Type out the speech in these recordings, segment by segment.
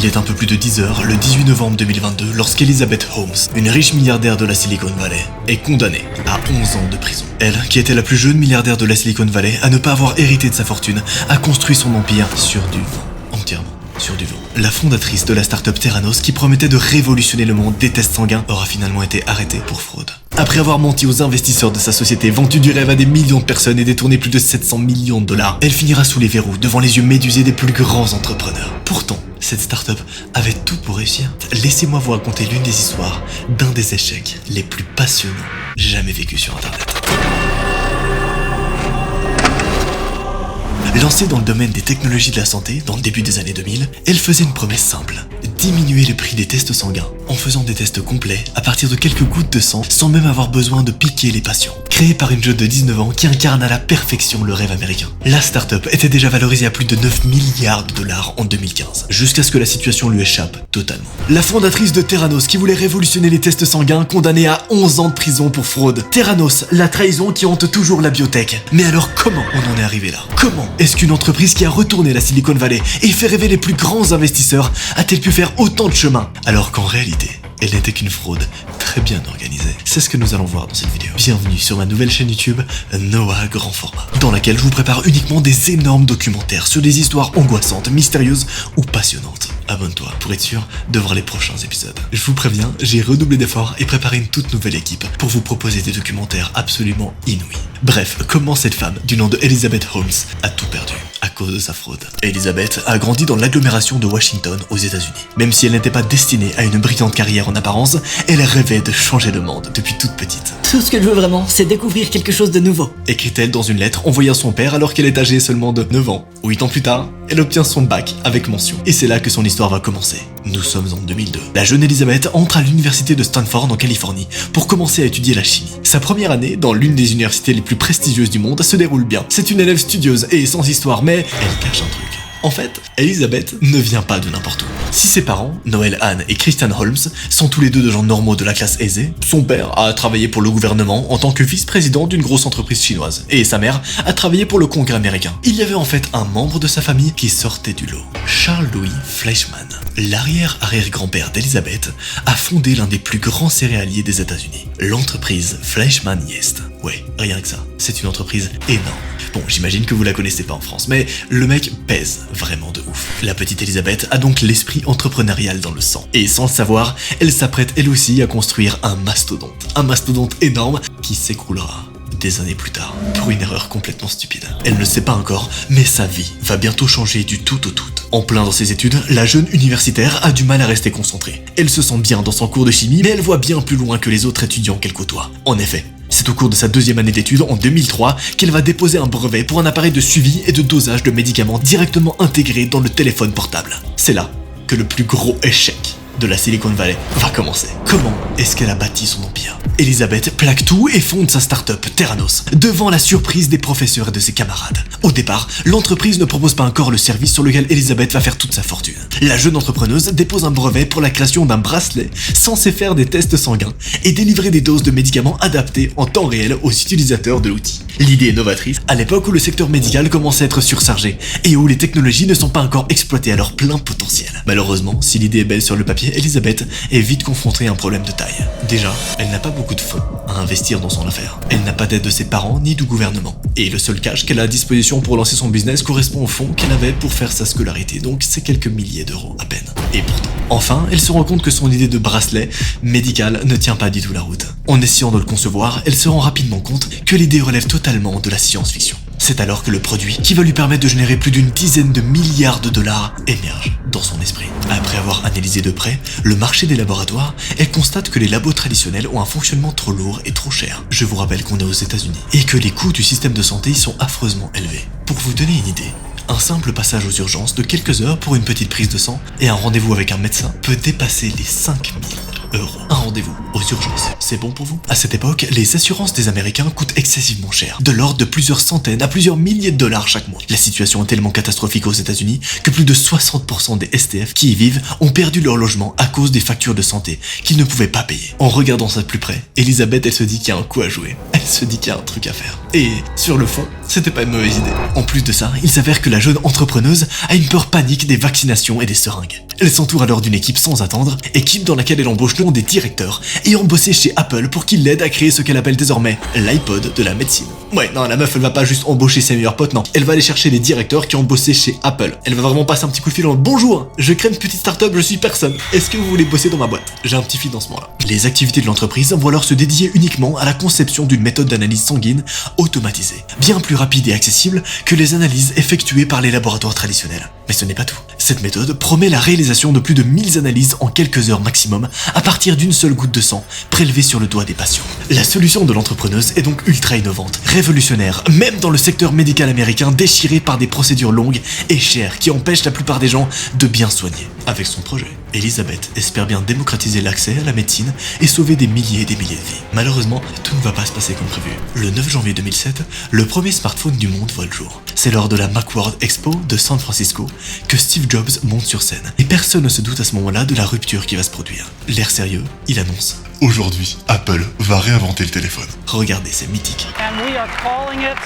Il est un peu plus de 10 heures, le 18 novembre 2022, lorsqu'Elizabeth Holmes, une riche milliardaire de la Silicon Valley, est condamnée à 11 ans de prison. Elle, qui était la plus jeune milliardaire de la Silicon Valley à ne pas avoir hérité de sa fortune, a construit son empire sur du vent, entièrement sur du vent. La fondatrice de la start-up Theranos, qui promettait de révolutionner le monde des tests sanguins, aura finalement été arrêtée pour fraude. Après avoir menti aux investisseurs de sa société, vendu du rêve à des millions de personnes et détourné plus de 700 millions de dollars, elle finira sous les verrous devant les yeux médusés des plus grands entrepreneurs. Pourtant, cette start-up avait tout pour réussir. Laissez-moi vous raconter l'une des histoires d'un des échecs les plus passionnants jamais vécus sur Internet. Lancée dans le domaine des technologies de la santé dans le début des années 2000, elle faisait une promesse simple: diminuer le prix des tests sanguins en faisant des tests complets à partir de quelques gouttes de sang sans même avoir besoin de piquer les patients. Créée par une jeune de 19 ans qui incarne à la perfection le rêve américain. La start-up était déjà valorisée à plus de 9 milliards de dollars en 2015, jusqu'à ce que la situation lui échappe totalement. La fondatrice de Theranos, qui voulait révolutionner les tests sanguins, condamnée à 11 ans de prison pour fraude. Theranos, la trahison qui hante toujours la biotech. Mais alors comment on en est arrivé là? Comment est-ce qu'une entreprise qui a retourné la Silicon Valley et fait rêver les plus grands investisseurs a-t-elle pu faire autant de chemin, alors qu'en réalité, elle n'était qu'une fraude très bien organisée? C'est ce que nous allons voir dans cette vidéo. Bienvenue sur ma nouvelle chaîne YouTube, Noah Grand Format, dans laquelle je vous prépare uniquement des énormes documentaires sur des histoires angoissantes, mystérieuses ou passionnantes. Abonne-toi pour être sûr de voir les prochains épisodes. Je vous préviens, j'ai redoublé d'efforts et préparé une toute nouvelle équipe pour vous proposer des documentaires absolument inouïs. Bref, comment cette femme, du nom de Elizabeth Holmes, a tout perdu à cause de sa fraude. Elizabeth a grandi dans l'agglomération de Washington aux États-Unis. Même si elle n'était pas destinée à une brillante carrière en apparence, elle rêvait de changer le monde depuis toute petite. Tout ce que je veux vraiment, c'est découvrir quelque chose de nouveau. Écrit-elle dans une lettre envoyée à son père alors qu'elle est âgée seulement de 9 ans. 8 ans plus tard, elle obtient son bac avec mention. Et c'est là que son histoire va commencer. Nous sommes en 2002. La jeune Elizabeth entre à l'université de Stanford en Californie pour commencer à étudier la chimie. Sa première année dans l'une des universités les plus prestigieuses du monde se déroule bien. C'est une élève studieuse et sans histoire, mais elle cache un truc. En fait, Elizabeth ne vient pas de n'importe où. Si ses parents, Noel Ann et Christian Holmes, sont tous les deux de gens normaux de la classe aisée, son père a travaillé pour le gouvernement en tant que vice-président d'une grosse entreprise chinoise, et sa mère a travaillé pour le Congrès américain. Il y avait en fait un membre de sa famille qui sortait du lot. Charles Louis Fleischmann, l'arrière-arrière-grand-père d'Elizabeth, a fondé l'un des plus grands céréaliers des États-Unis, l'entreprise Fleischmann Yeast. Ouais, rien que ça, c'est une entreprise énorme. Bon, j'imagine que vous la connaissez pas en France, mais le mec pèse vraiment de ouf. La petite Elizabeth a donc l'esprit entrepreneurial dans le sang. Et sans le savoir, elle s'apprête elle aussi à construire un mastodonte. Un mastodonte énorme qui s'écroulera des années plus tard, pour une erreur complètement stupide. Elle ne le sait pas encore, mais sa vie va bientôt changer du tout au tout. En plein dans ses études, la jeune universitaire a du mal à rester concentrée. Elle se sent bien dans son cours de chimie, mais elle voit bien plus loin que les autres étudiants qu'elle côtoie. En effet, c'est au cours de sa deuxième année d'études, en 2003, qu'elle va déposer un brevet pour un appareil de suivi et de dosage de médicaments directement intégré dans le téléphone portable. C'est là que le plus gros échec de la Silicon Valley va commencer. Comment est-ce qu'elle a bâti son empire? Elizabeth plaque tout et fonde sa start-up Theranos, devant la surprise des professeurs et de ses camarades. Au départ, l'entreprise ne propose pas encore le service sur lequel Elizabeth va faire toute sa fortune. La jeune entrepreneuse dépose un brevet pour la création d'un bracelet censé faire des tests sanguins et délivrer des doses de médicaments adaptées en temps réel aux utilisateurs de l'outil. L'idée est novatrice à l'époque où le secteur médical commence à être surchargé et où les technologies ne sont pas encore exploitées à leur plein potentiel. Malheureusement, si l'idée est belle sur le papier, Elizabeth est vite confrontée à un problème de taille. Déjà, elle n'a pas beaucoup de fonds à investir dans son affaire. Elle n'a pas d'aide de ses parents ni du gouvernement. Et le seul cash qu'elle a à disposition pour lancer son business correspond au fonds qu'elle avait pour faire sa scolarité, donc c'est quelques milliers d'euros à peine. Et pourtant, enfin, elle se rend compte que son idée de bracelet médical ne tient pas du tout la route. En essayant de le concevoir, elle se rend rapidement compte que l'idée relève totalement de la science-fiction. C'est alors que le produit, qui va lui permettre de générer plus d'une dizaine de milliards de dollars, émerge dans son esprit. Après avoir analysé de près le marché des laboratoires, elle constate que les labos traditionnels ont un fonctionnement trop lourd et trop cher. Je vous rappelle qu'on est aux États-Unis et que les coûts du système de santé y sont affreusement élevés. Pour vous donner une idée, un simple passage aux urgences de quelques heures pour une petite prise de sang et un rendez-vous avec un médecin peut dépasser les 5 000 €. Un rendez-vous aux urgences, c'est bon pour vous? À cette époque, les assurances des Américains coûtent excessivement cher, de l'ordre de plusieurs centaines à plusieurs milliers de dollars chaque mois. La situation est tellement catastrophique aux États-Unis que plus de 60% des SDF qui y vivent ont perdu leur logement à cause des factures de santé qu'ils ne pouvaient pas payer. En regardant ça de plus près, Elizabeth, elle se dit qu'il y a un coup à jouer. Elle se dit qu'il y a un truc à faire. Et sur le fond, c'était pas une mauvaise idée. En plus de ça, il s'avère que la jeune entrepreneuse a une peur panique des vaccinations et des seringues. Elle s'entoure alors d'une équipe sans attendre, équipe dans laquelle elle embauche l'un des directeurs ayant bossé chez Apple pour qu'il l'aide à créer ce qu'elle appelle désormais l'iPod de la médecine. Ouais, non, la meuf elle va pas juste embaucher ses meilleurs potes, non. Elle va aller chercher les directeurs qui ont bossé chez Apple. Elle va vraiment passer un petit coup de fil en bonjour, je crée une petite start-up, je suis personne. Est-ce que vous voulez bosser dans ma boîte? J'ai un petit financement là. Les activités de l'entreprise vont alors se dédier uniquement à la conception d'une méthode d'analyse sanguine automatisée, bien plus rapide et accessible que les analyses effectuées par les laboratoires traditionnels. Mais ce n'est pas tout. Cette méthode promet la réalisation de plus de 1000 analyses en quelques heures maximum à partir d'une seule goutte de sang prélevée sur le doigt des patients. La solution de l'entrepreneuse est donc ultra innovante, révolutionnaire, même dans le secteur médical américain déchiré par des procédures longues et chères qui empêchent la plupart des gens de bien soigner. Avec son projet, Elisabeth espère bien démocratiser l'accès à la médecine et sauver des milliers et des milliers de vies. Malheureusement, tout ne va pas se passer comme prévu. Le 9 janvier 2007, le premier smartphone du monde voit le jour. C'est lors de la Macworld Expo de San Francisco que Steve Jobs monte sur scène. Et personne ne se doute à ce moment-là de la rupture qui va se produire. L'air sérieux, il annonce: aujourd'hui, Apple va réinventer le téléphone. Regardez, c'est mythique. And we are calling it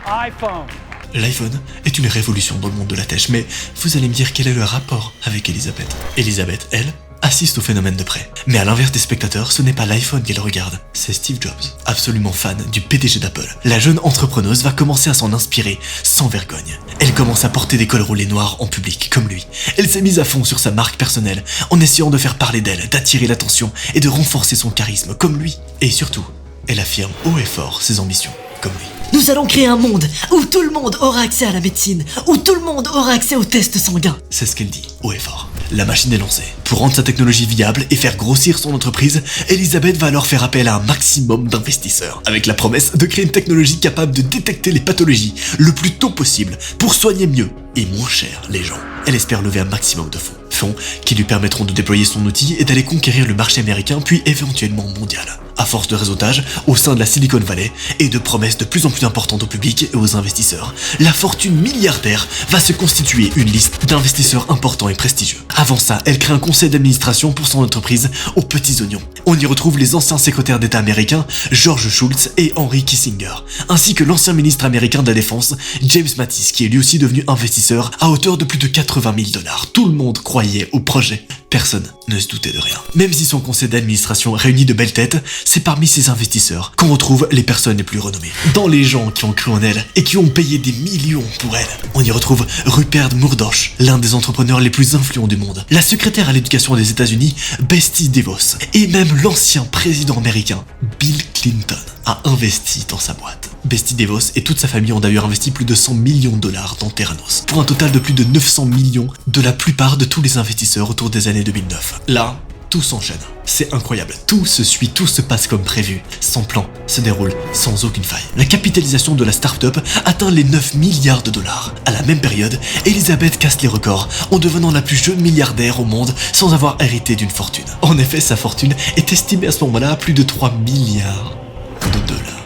iPhone. L'iPhone est une révolution dans le monde de la tech, mais vous allez me dire quel est le rapport avec Elisabeth. Elisabeth, elle, assiste au phénomène de près. Mais à l'inverse des spectateurs, ce n'est pas l'iPhone qu'elle regarde, c'est Steve Jobs. Absolument fan du PDG d'Apple, la jeune entrepreneuse va commencer à s'en inspirer sans vergogne. Elle commence à porter des cols roulés noirs en public, comme lui. Elle s'est mise à fond sur sa marque personnelle, en essayant de faire parler d'elle, d'attirer l'attention et de renforcer son charisme, comme lui. Et surtout, elle affirme haut et fort ses ambitions, comme lui. Nous allons créer un monde où tout le monde aura accès à la médecine, où tout le monde aura accès aux tests sanguins. C'est ce qu'elle dit, haut et fort. La machine est lancée. Pour rendre sa technologie viable et faire grossir son entreprise, Elisabeth va alors faire appel à un maximum d'investisseurs, avec la promesse de créer une technologie capable de détecter les pathologies le plus tôt possible pour soigner mieux et moins cher les gens. Elle espère lever un maximum de fonds qui lui permettront de déployer son outil et d'aller conquérir le marché américain puis éventuellement mondial. À force de réseautage au sein de la Silicon Valley et de promesses de plus en plus importantes au public et aux investisseurs, la fortune milliardaire va se constituer une liste d'investisseurs importants et prestigieux. Avant ça, elle crée un conseil d'administration pour son entreprise aux petits oignons. On y retrouve les anciens secrétaires d'État américains George Shultz et Henry Kissinger, ainsi que l'ancien ministre américain de la Défense James Mattis, qui est lui aussi devenu investisseur à hauteur de plus de 80 000 $. Tout le monde croyait au projet. Personne ne se doutait de rien. Même si son conseil d'administration réunit de belles têtes, c'est parmi ces investisseurs qu'on retrouve les personnes les plus renommées. Dans les gens qui ont cru en elle et qui ont payé des millions pour elle, on y retrouve Rupert Murdoch, l'un des entrepreneurs les plus influents du monde, la secrétaire à l'éducation des États-Unis, Betsy DeVos, et même l'ancien président américain, Bill Clinton, a investi dans sa boîte. Betsy DeVos et toute sa famille ont d'ailleurs investi plus de 100 millions de dollars dans Theranos, pour un total de plus de 900 millions de la plupart de tous les investisseurs autour des années 2009. Là, tout s'enchaîne. C'est incroyable. Tout se suit, tout se passe comme prévu. Son plan se déroule sans aucune faille. La capitalisation de la start-up atteint les 9 milliards de dollars. À la même période, Elisabeth casse les records en devenant la plus jeune milliardaire au monde sans avoir hérité d'une fortune. En effet, sa fortune est estimée à ce moment-là à plus de 3 milliards de dollars.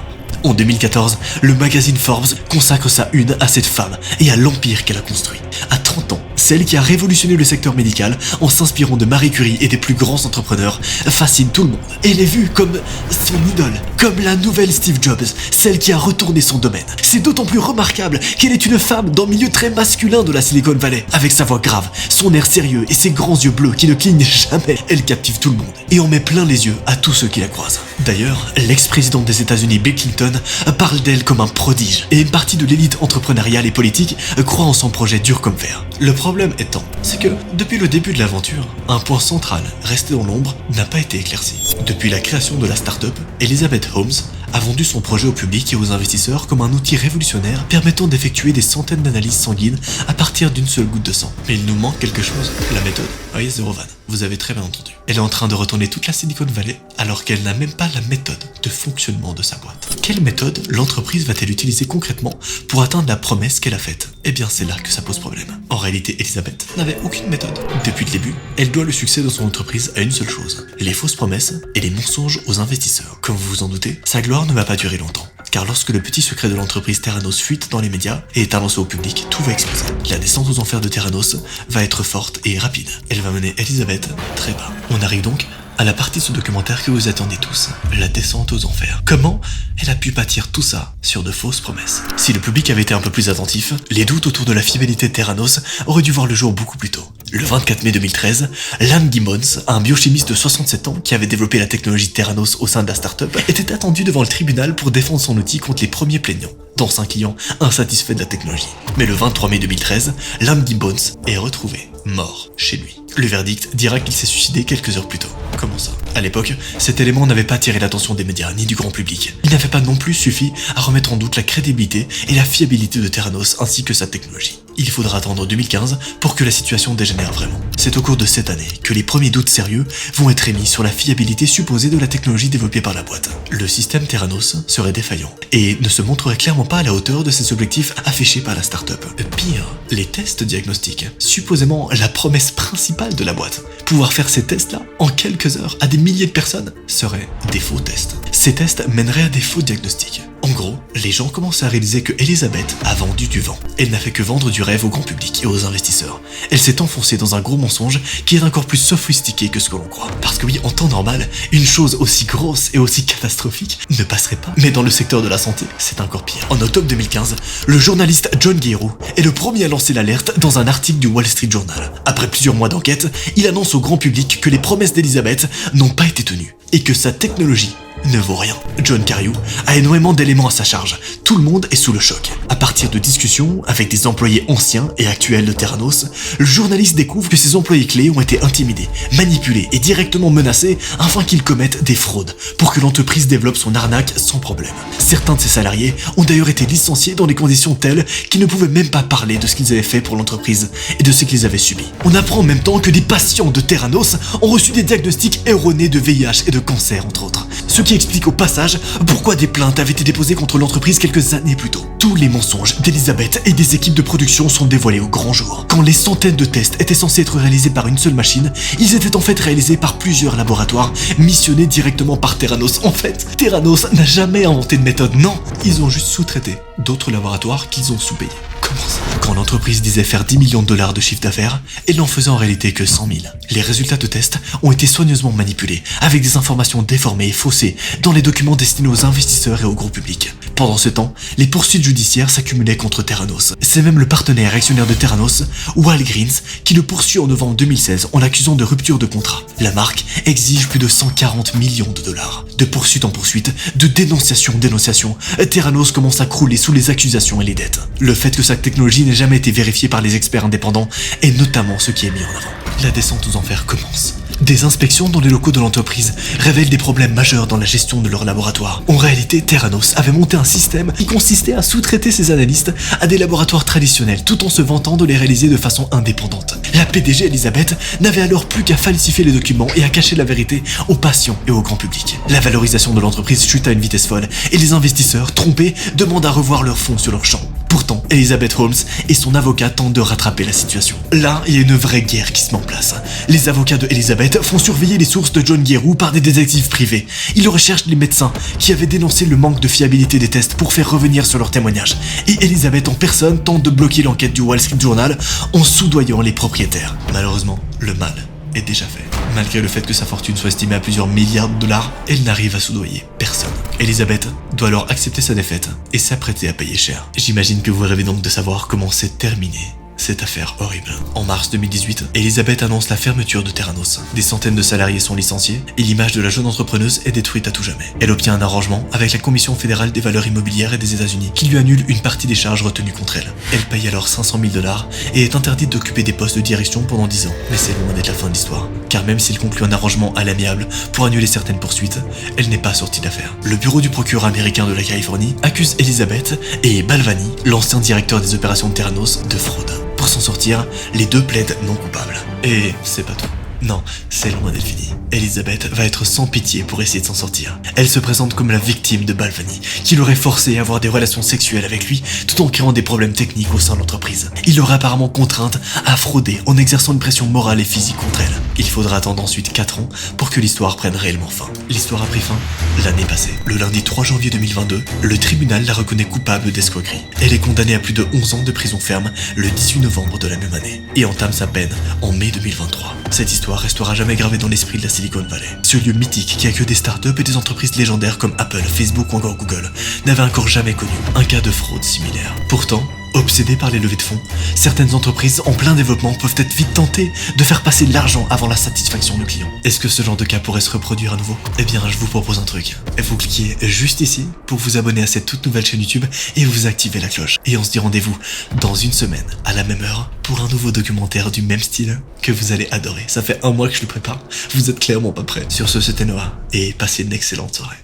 En 2014, le magazine Forbes consacre sa une à cette femme et à l'empire qu'elle a construit. À 30 ans, celle qui a révolutionné le secteur médical en s'inspirant de Marie Curie et des plus grands entrepreneurs fascine tout le monde. Elle est vue comme son idole, comme la nouvelle Steve Jobs, celle qui a retourné son domaine. C'est d'autant plus remarquable qu'elle est une femme dans le milieu très masculin de la Silicon Valley. Avec sa voix grave, son air sérieux et ses grands yeux bleus qui ne clignent jamais, elle captive tout le monde et en met plein les yeux à tous ceux qui la croisent. D'ailleurs, l'ex-président des États-Unis Bill Clinton parle d'elle comme un prodige et une partie de l'élite entrepreneuriale et politique croit en son projet dur comme fer. Le problème étant, c'est que depuis le début de l'aventure, un point central resté dans l'ombre n'a pas été éclairci. Depuis la création de la start-up, Elizabeth Holmes a vendu son projet au public et aux investisseurs comme un outil révolutionnaire permettant d'effectuer des centaines d'analyses sanguines à partir d'une seule goutte de sang. Mais il nous manque quelque chose, la méthode. Ah yes, Zero Van, vous avez très bien entendu. Elle est en train de retourner toute la Silicon Valley alors qu'elle n'a même pas la méthode de fonctionnement de sa boîte. Quelle méthode l'entreprise va-t-elle utiliser concrètement pour atteindre la promesse qu'elle a faite? Eh bien c'est là que ça pose problème. En réalité, Elisabeth n'avait aucune méthode. Depuis le début, elle doit le succès de son entreprise à une seule chose, les fausses promesses et les mensonges aux investisseurs. Comme vous vous en doutez, sa gloire ne va pas durer longtemps. Car lorsque le petit secret de l'entreprise Theranos fuite dans les médias et est annoncé au public, tout va exploser. La descente aux enfers de Theranos va être forte et rapide. Elle va mener Elisabeth très bas. On arrive donc à la partie de ce documentaire que vous attendez tous, la descente aux enfers. Comment elle a pu bâtir tout ça sur de fausses promesses? Si le public avait été un peu plus attentif, les doutes autour de la fiabilité de Theranos auraient dû voir le jour beaucoup plus tôt. Le 24 mai 2013, Lam Gibbons, un biochimiste de 67 ans qui avait développé la technologie Theranos au sein de la start-up, était attendu devant le tribunal pour défendre son outil contre les premiers plaignants, dont un client insatisfait de la technologie. Mais le 23 mai 2013, Lam Gibbons est retrouvé mort chez lui. Le verdict dira qu'il s'est suicidé quelques heures plus tôt. Comment ça? À l'époque, cet élément n'avait pas attiré l'attention des médias ni du grand public. Il n'avait pas non plus suffi à remettre en doute la crédibilité et la fiabilité de Theranos ainsi que sa technologie. Il faudra attendre 2015 pour que la situation dégénère vraiment. C'est au cours de cette année que les premiers doutes sérieux vont être émis sur la fiabilité supposée de la technologie développée par la boîte. Le système Theranos serait défaillant et ne se montrerait clairement pas à la hauteur de ses objectifs affichés par la start-up. Pire, les tests diagnostiques, supposément la promesse principale de la boîte, pouvoir faire ces tests-là en quelques heures à des milliers de personnes, seraient des faux tests. Ces tests mèneraient à des faux diagnostics. En gros, les gens commencent à réaliser que Elizabeth a vendu du vent. Elle n'a fait que vendre du rêve au grand public et aux investisseurs. Elle s'est enfoncée dans un gros mensonge qui est encore plus sophistiqué que ce que l'on croit. Parce que oui, en temps normal, une chose aussi grosse et aussi catastrophique ne passerait pas. Mais dans le secteur de la santé, c'est encore pire. En octobre 2015, le journaliste John Guerrero est le premier à lancer l'alerte dans un article du Wall Street Journal. Après plusieurs mois d'enquête, il annonce au grand public que les promesses d'Elizabeth n'ont pas été tenues et que sa technologie ne vaut rien. John Carreyrou a énormément d'éléments à sa charge. Tout le monde est sous le choc. À partir de discussions avec des employés anciens et actuels de Theranos, le journaliste découvre que ses employés clés ont été intimidés, manipulés et directement menacés afin qu'ils commettent des fraudes pour que l'entreprise développe son arnaque sans problème. Certains de ses salariés ont d'ailleurs été licenciés dans des conditions telles qu'ils ne pouvaient même pas parler de ce qu'ils avaient fait pour l'entreprise et de ce qu'ils avaient subi. On apprend en même temps que des patients de Theranos ont reçu des diagnostics erronés de VIH et de cancer entre autres. Ce qui explique au passage pourquoi des plaintes avaient été déposées contre l'entreprise quelques années plus tôt. Tous les mensonges d'Elizabeth et des équipes de production sont dévoilés au grand jour. Quand les centaines de tests étaient censés être réalisés par une seule machine, ils étaient en fait réalisés par plusieurs laboratoires missionnés directement par Theranos. En fait, Theranos n'a jamais inventé de méthode, non, ils ont juste sous-traité d'autres laboratoires qu'ils ont sous-payés. Comment ça? Quand l'entreprise disait faire 10 millions de dollars de chiffre d'affaires, elle n'en faisait en réalité que 100 000. Les résultats de tests ont été soigneusement manipulés, avec des informations déformées et faussées dans les documents destinés aux investisseurs et au gros public. Pendant ce temps, les poursuites judiciaires s'accumulaient contre Theranos. C'est même le partenaire actionnaire de Theranos, Walgreens, qui le poursuit en novembre 2016 en l'accusant de rupture de contrat. La marque exige plus de 140 millions de dollars. De poursuite en poursuite, de dénonciation en dénonciation, Theranos commence à crouler sous les accusations et les dettes. Le fait que sa technologie n'ait jamais été vérifiée par les experts indépendants est notamment ce qui est mis en avant. La descente aux enfers commence. Des inspections dans les locaux de l'entreprise révèlent des problèmes majeurs dans la gestion de leur laboratoire. En réalité, Theranos avait monté un système qui consistait à sous-traiter ses analystes à des laboratoires traditionnels tout en se vantant de les réaliser de façon indépendante. La PDG Elizabeth n'avait alors plus qu'à falsifier les documents et à cacher la vérité aux patients et au grand public. La valorisation de l'entreprise chute à une vitesse folle et les investisseurs, trompés, demandent à revoir leurs fonds sur leur champ. Pourtant, Elizabeth Holmes et son avocat tentent de rattraper la situation. Là, il y a une vraie guerre qui se met en place. Les avocats de Elizabeth font surveiller les sources de John Guerrero par des détectives privés. Ils recherchent les médecins qui avaient dénoncé le manque de fiabilité des tests pour faire revenir sur leurs témoignages. Et Elizabeth en personne tente de bloquer l'enquête du Wall Street Journal en soudoyant les propriétaires. Malheureusement, le mal est déjà fait. Malgré le fait que sa fortune soit estimée à plusieurs milliards de dollars, elle n'arrive à soudoyer personne. Elizabeth doit alors accepter sa défaite et s'apprêter à payer cher. J'imagine que vous rêvez donc de savoir comment s'est terminée cette affaire horrible. En mars 2018, Elizabeth annonce la fermeture de Theranos. Des centaines de salariés sont licenciés et l'image de la jeune entrepreneuse est détruite à tout jamais. Elle obtient un arrangement avec la Commission fédérale des valeurs immobilières et des États-Unis qui lui annule une partie des charges retenues contre elle. Elle paye alors 500 000 $ et est interdite d'occuper des postes de direction pendant 10 ans. Mais c'est loin d'être la fin de l'histoire, car même s'il conclut un arrangement à l'amiable pour annuler certaines poursuites, elle n'est pas sortie d'affaire. Le bureau du procureur américain de la Californie accuse Elizabeth et Balvani, l'ancien directeur des opérations de Theranos, de fraude. Pour s'en sortir, les deux plaident non coupables. Et c'est pas tout. Non, c'est loin d'être fini. Elizabeth va être sans pitié pour essayer de s'en sortir. Elle se présente comme la victime de Balvani, qui l'aurait forcé à avoir des relations sexuelles avec lui tout en créant des problèmes techniques au sein de l'entreprise. Il l'aurait apparemment contrainte à frauder en exerçant une pression morale et physique contre elle. Il faudra attendre ensuite 4 ans pour que l'histoire prenne réellement fin. L'histoire a pris fin l'année passée. Le lundi 3 janvier 2022, le tribunal la reconnaît coupable d'escroquerie. Elle est condamnée à plus de 11 ans de prison ferme le 18 novembre de la même année et entame sa peine en mai 2023. Cette histoire restera jamais gravée dans l'esprit de la Silicon Valley. Ce lieu mythique qui accueille des startups et des entreprises légendaires comme Apple, Facebook ou encore Google n'avait encore jamais connu un cas de fraude similaire. Pourtant, obsédés par les levées de fonds, certaines entreprises en plein développement peuvent être vite tentées de faire passer l'argent avant la satisfaction du client. Est-ce que ce genre de cas pourrait se reproduire à nouveau? Eh bien, je vous propose un truc. Vous cliquez juste ici pour vous abonner à cette toute nouvelle chaîne YouTube et vous activez la cloche. Et on se dit rendez-vous dans une semaine, à la même heure, pour un nouveau documentaire du même style que vous allez adorer. Ça fait 1 mois que je le prépare. Vous êtes clairement pas prêts. Sur ce, c'était Noah et passez une excellente soirée.